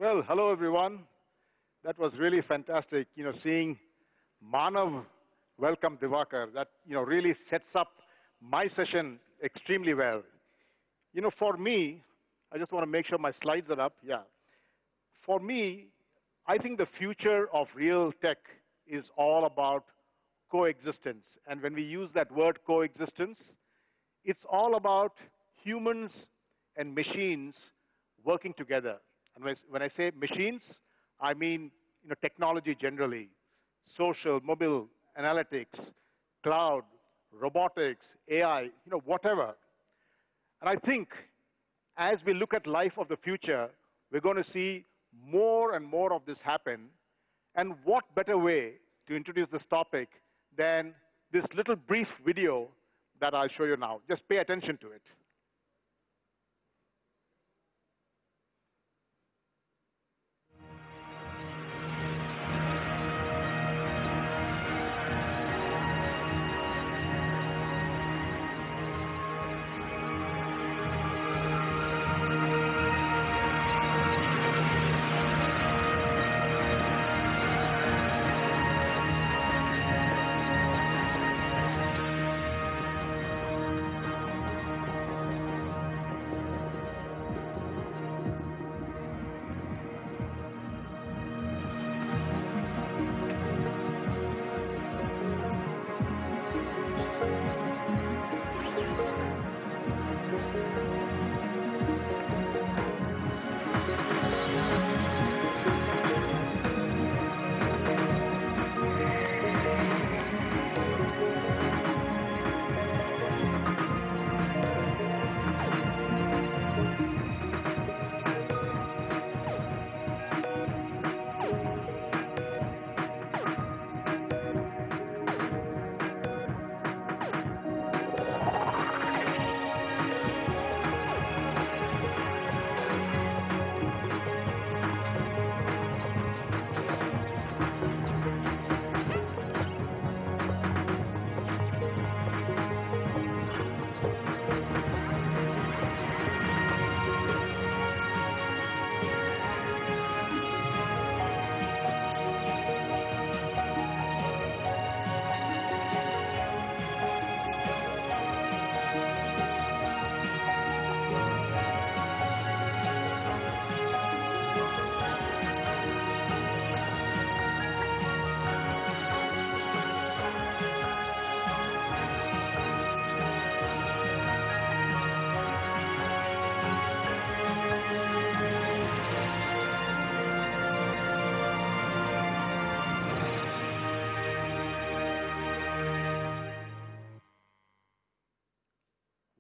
Well, hello everyone. That was really fantastic. Seeing Manav welcome Diwakar, that really sets up my session extremely well. For me, I just want to make sure my slides are up. Yeah. For me, I think the future of real tech is all about coexistence. And when we use that word coexistence, it's all about humans and machines working together. And when I say machines, I mean technology generally, social, mobile, analytics, cloud, robotics, AI, whatever. And I think as we look at life of the future, we're going to see more and more of this happen. And what better way to introduce this topic than this little brief video that I'll show you now. Just pay attention to it.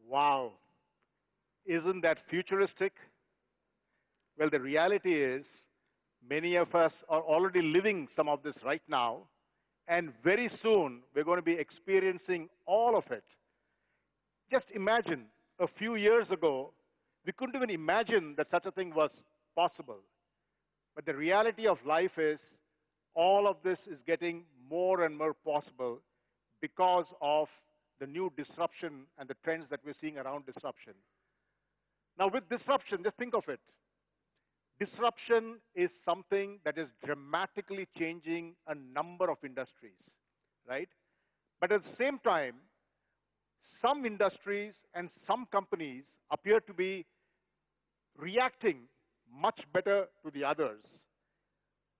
Wow. Isn't that futuristic? Well, the reality is many of us are already living some of this right now, and very soon we're going to be experiencing all of it. Just imagine a few years ago, we couldn't even imagine that such a thing was possible. But the reality of life is all of this is getting more and more possible because of the new disruption and the trends that we're seeing around disruption. Now, with disruption, just think of it. Disruption is something that is dramatically changing a number of industries, right? But at the same time, some industries and some companies appear to be reacting much better to the others.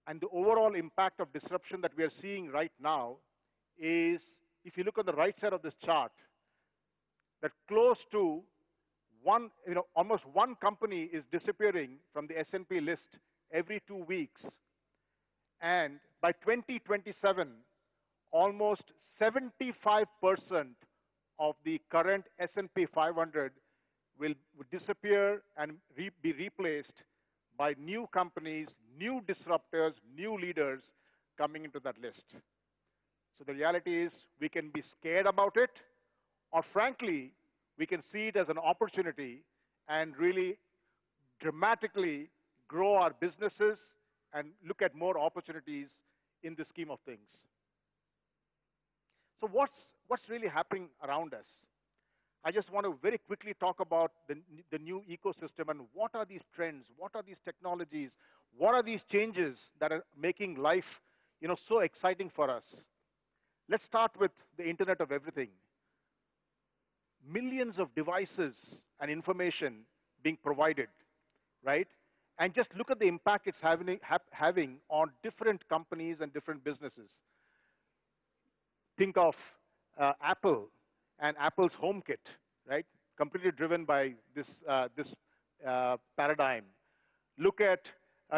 And the overall impact of disruption that we are seeing right now is, if you look on the right side of this chart, that close to almost one company is disappearing from the S&P list every 2 weeks. And by 2027, almost 75% of the current S&P 500 will disappear and be replaced by new companies, new disruptors, new leaders coming into that list. So the reality is we can be scared about it, or frankly, we can see it as an opportunity and really dramatically grow our businesses and look at more opportunities in the scheme of things. So what's really happening around us? I just want to very quickly talk about the new ecosystem and what are these trends, what are these technologies, what are these changes that are making life, so exciting for us. Let's start with the Internet of Everything. Millions of devices and information being provided, right? And just look at the impact it's having on different companies and different businesses. Think of Apple and Apple's HomeKit, right? Completely driven by this paradigm. Look at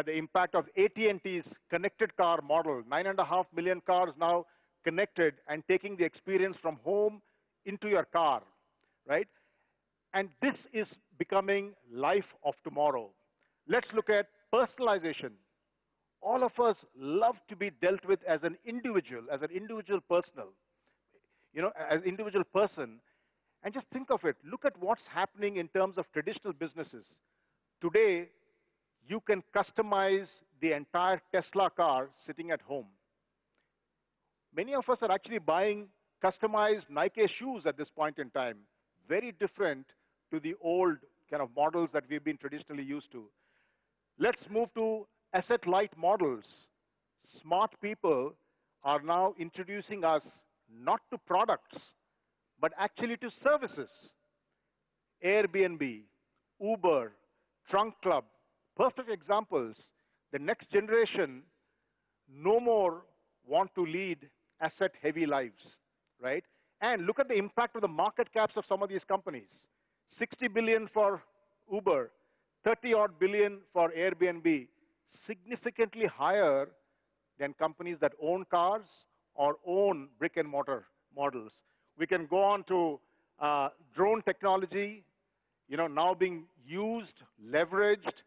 the impact of AT&T's connected car model. 9.5 million cars now connected and taking the experience from home into your car, right? And this is becoming life of tomorrow. Let's look at personalization. All of us love to be dealt with as an individual personal, as an individual person. And just think of it. Look at what's happening in terms of traditional businesses. Today, you can customize the entire Tesla car sitting at home. Many of us are actually buying customized Nike shoes at this point in time. Very different to the old kind of models that we've been traditionally used to. Let's move to asset-light models. Smart people are now introducing us not to products, but actually to services. Airbnb, Uber, Trunk Club, perfect examples. The next generation no more want to lead asset-heavy lives, right? And look at the impact of the market caps of some of these companies. 60 billion for Uber, 30-odd billion for Airbnb, significantly higher than companies that own cars or own brick-and-mortar models. We can go on to drone technology, now being used, leveraged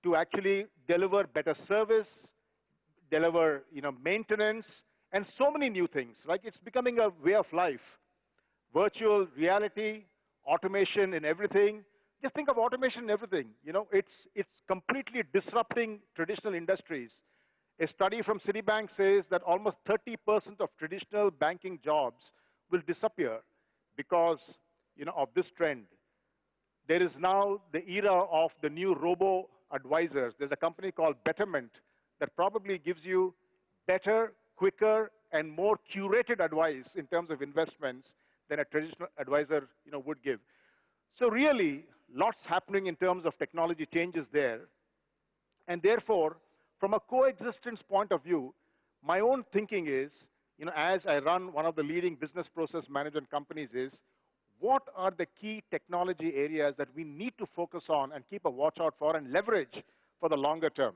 to actually deliver better service, deliver, maintenance, and so many new things. Like it's becoming a way of life. Virtual reality, automation in everything. Just think of automation in everything. It's completely disrupting traditional industries. A study from Citibank says that almost 30% of traditional banking jobs will disappear because, of this trend. There is now the era of the new robo-advisors. There's a company called Betterment that probably gives you better, quicker, and more curated advice in terms of investments than a traditional advisor, would give. So really, lots happening in terms of technology changes there. And therefore, from a coexistence point of view, my own thinking is, as I run one of the leading business process management companies is, what are the key technology areas that we need to focus on and keep a watch out for and leverage for the longer term?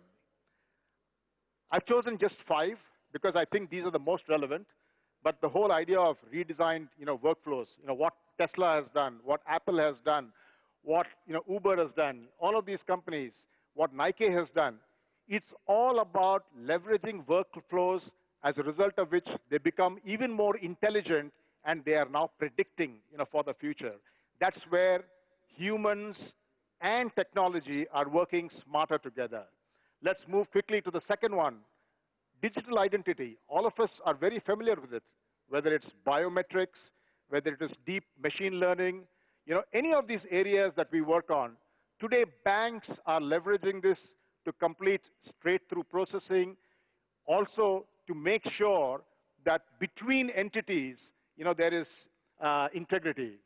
I've chosen just 5 because I think these are the most relevant. But the whole idea of redesigned, workflows, what Tesla has done, what Apple has done, what Uber has done, all of these companies, what Nike has done, it's all about leveraging workflows as a result of which they become even more intelligent and they are now predicting, for the future. That's where humans and technology are working smarter together. Let's move quickly to the second one. Digital identity. All of us are very familiar with it, whether it's biometrics, whether it is deep machine learning, any of these areas that we work on. Today, banks are leveraging this to complete straight-through processing, also to make sure that between entities, there is integrity.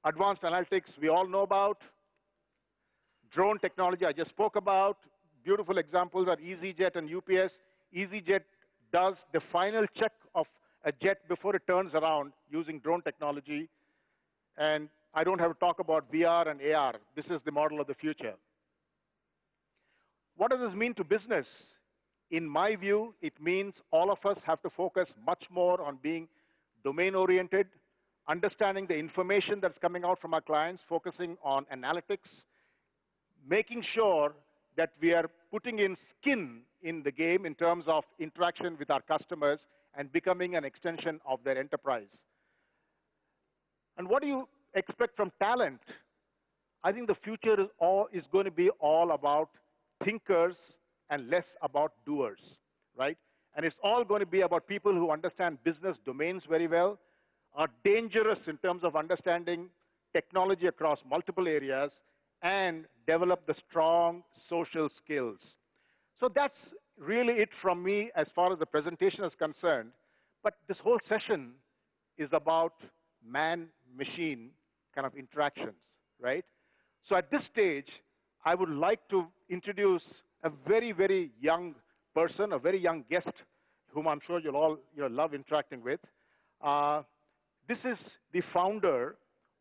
Advanced analytics, we all know about. Drone technology, I just spoke about. Beautiful examples are EasyJet and UPS. EasyJet does the final check of a jet before it turns around using drone technology. And I don't have to talk about VR and AR. This is the model of the future. What does this mean to business? In my view, it means all of us have to focus much more on being domain-oriented, understanding the information that's coming out from our clients, focusing on analytics, making sure that we are putting in skin in the game in terms of interaction with our customers and becoming an extension of their enterprise. And what do you expect from talent? I think the future is going to be all about thinkers and less about doers, right? And it's all going to be about people who understand business domains very well, are dangerous in terms of understanding technology across multiple areas and develop the strong social skills. So that's really it from me as far as the presentation is concerned. But this whole session is about man-machine kind of interactions, right? So at this stage, I would like to introduce a very, very young person, a very young guest, whom I'm sure you'll all love interacting with. This is the founder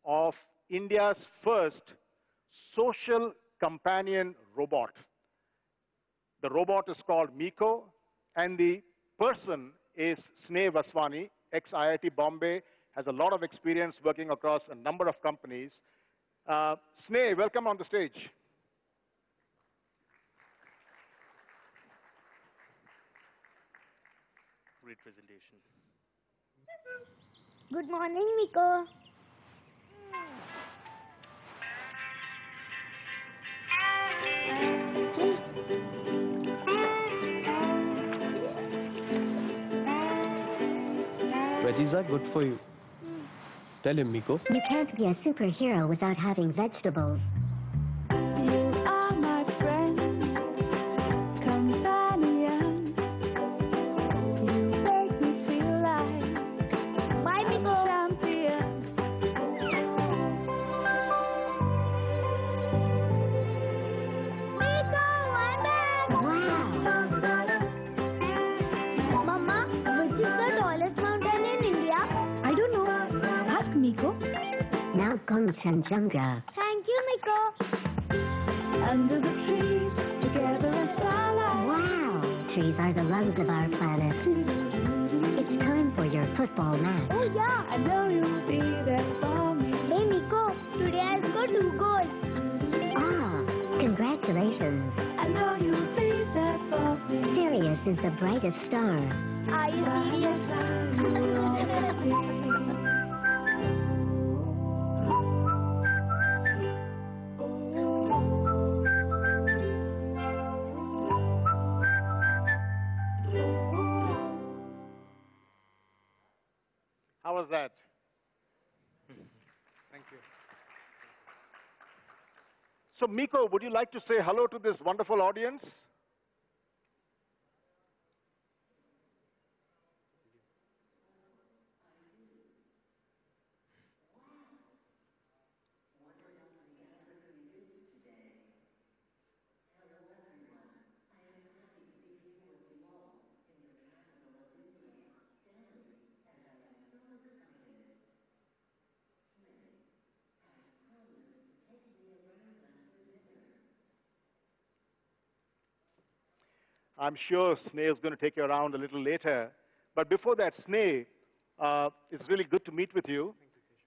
of India's first social companion robot. The robot is called Miko, and the person is Sneh Vaswani, ex-IIT Bombay, has a lot of experience working across a number of companies. Sneh, welcome on the stage. Great presentation. Good morning, Miko. Veggies are good for you. Tell him, Miko. You can't be a superhero without having vegetables. You are my friend, companion. You make me feel like my champion. Miko, I'm back! Wow! Mama, which is the tallest mountain in India? I don't know. Ask Miko. Mount Kanchenjunga. Thank you, Miko. Under the trees, together in starlight. Wow! Trees are the lungs of our planet. It's time for your football match. Oh yeah, I know you'll be there for me. Hey Miko, today I scored 2 goals. Ah, congratulations. I know you'll be there for me. Sirius is the brightest star. Are you serious? How was that? Thank you. So, Miko, would you like to say hello to this wonderful audience? I'm sure Sneh is going to take you around a little later. But before that, Sneh, it's really good to meet with you.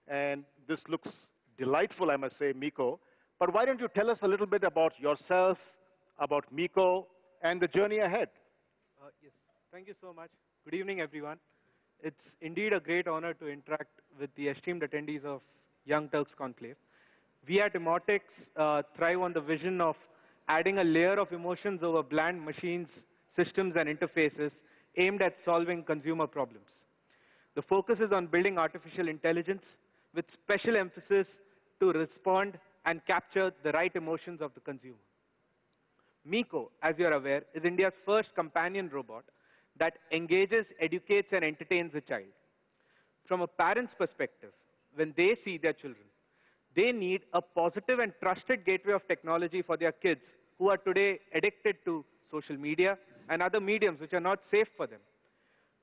And this looks delightful, I must say, Miko. But why don't you tell us a little bit about yourself, about Miko, and the journey ahead? Yes, thank you so much. Good evening, everyone. It's indeed a great honor to interact with the esteemed attendees of Young Turks Conclave. We at Emotix thrive on the vision of adding a layer of emotions over bland machines, systems, and interfaces aimed at solving consumer problems. The focus is on building artificial intelligence with special emphasis to respond and capture the right emotions of the consumer. Miko, as you're aware, is India's first companion robot that engages, educates, and entertains the child. From a parent's perspective, when they see their children, they need a positive and trusted gateway of technology for their kids who are today addicted to social media and other mediums which are not safe for them.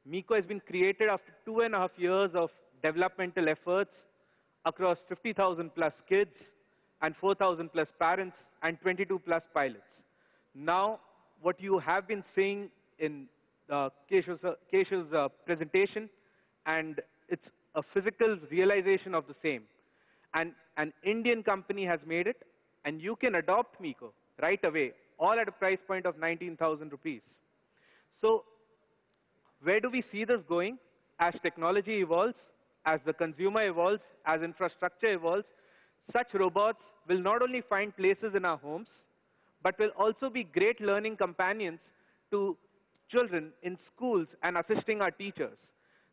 Miko has been created after 2.5 years of developmental efforts across 50,000 plus kids and 4,000 plus parents and 22 plus pilots. Now, what you have been seeing in Keshav's presentation, and it's a physical realization of the same. And an Indian company has made it, and you can adopt Miko right away, all at a price point of 19,000 rupees. So where do we see this going? As technology evolves, as the consumer evolves, as infrastructure evolves, such robots will not only find places in our homes, but will also be great learning companions to children in schools and assisting our teachers.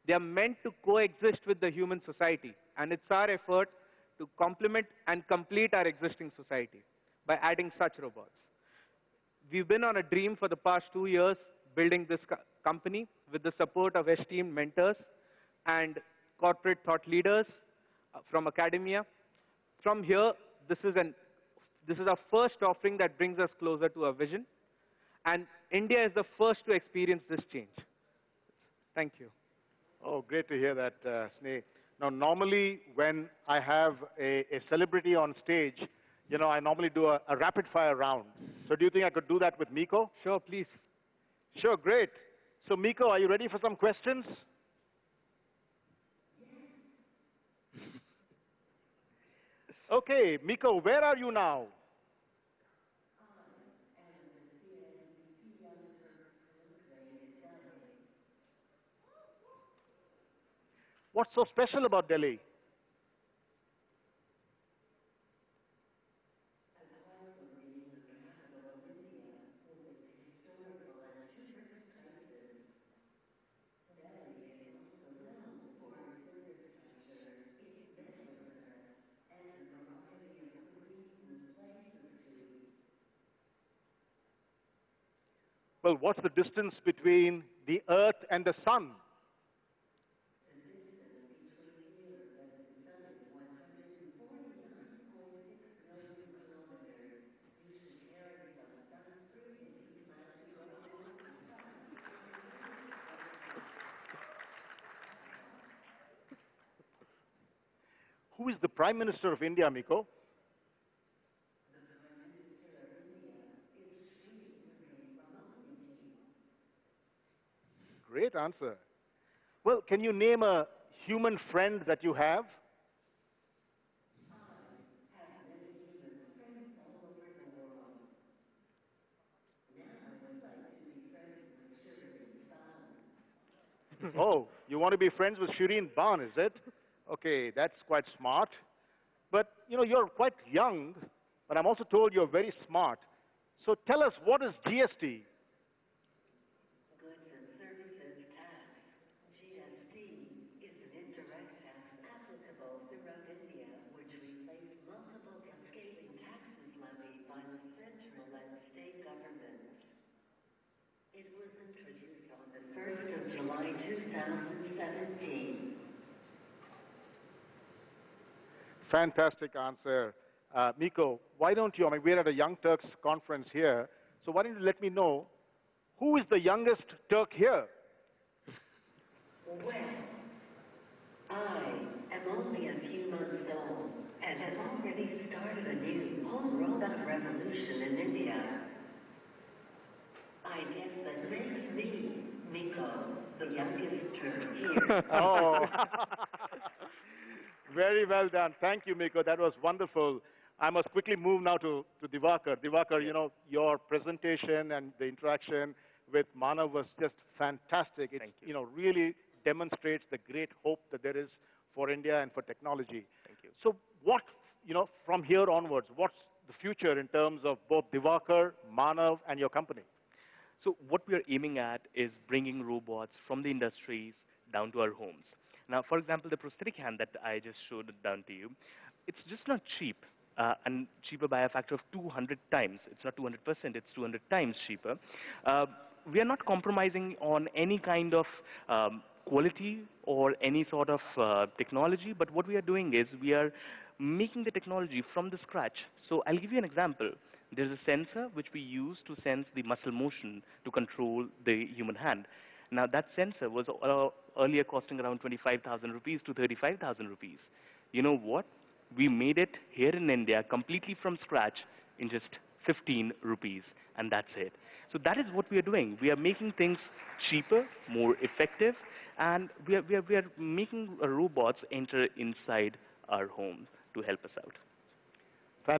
They are meant to coexist with the human society, and it's our effort to complement and complete our existing society by adding such robots. We've been on a dream for the past 2 years, building this company with the support of esteemed mentors and corporate thought leaders from academia. From here, this is our first offering that brings us closer to our vision, and India is the first to experience this change. Thank you. Oh, great to hear that, Sneh. Now, normally when I have a celebrity on stage, you know, I normally do a rapid fire round. So do you think I could do that with Miko? Sure, please. Sure, great. So Miko, are you ready for some questions? Okay, Miko, where are you now? What's so special about Delhi? Well, what's the distance between the Earth and the Sun? Who is the Prime Minister of India, Miko? Great answer. Well, can you name a human friend that you have? Oh, you want to be friends with Shireen Ban, is it? Okay, that's quite smart. But, you know, you're quite young, but I'm also told you're very smart. So tell us, what is GST? Goods and Services Tax. GST is an indirect tax applicable throughout India, which replaced multiple cascading taxes levied by the central and state governments. It was introduced on the 1st of July 2017. Fantastic answer. Miko, why don't you, I mean, we're at a Young Turks conference here, so why don't you let me know, who is the youngest Turk here? Well, I am only a few months old and have already started a new home robot revolution in India. I guess that makes me, Miko, the youngest Turk here. Oh, very well done. Thank you, Miko. That was wonderful. I must quickly move now to Diwakar. Diwakar, you know, your presentation and the interaction with Manav was just fantastic. It, you know, really demonstrates the great hope that there is for India and for technology. Thank you. So what, you know, from here onwards, what's the future in terms of both Diwakar, Manav, and your company? So what we are aiming at is bringing robots from the industries down to our homes. Now, for example, the prosthetic hand that I just showed down to you, it's just not cheap, and cheaper by a factor of 200 times. It's not 200%, it's 200 times cheaper. We are not compromising on any kind of quality or any sort of technology, but what we are doing is we are making the technology from the scratch. So I'll give you an example. There's a sensor which we use to sense the muscle motion to control the human hand. Now, that sensor was earlier costing around 25,000 rupees to 35,000 rupees. You know what? We made it here in India completely from scratch in just 15 rupees, and that's it. So that is what we are doing. We are making things cheaper, more effective, and we are making robots enter inside our homes to help us out.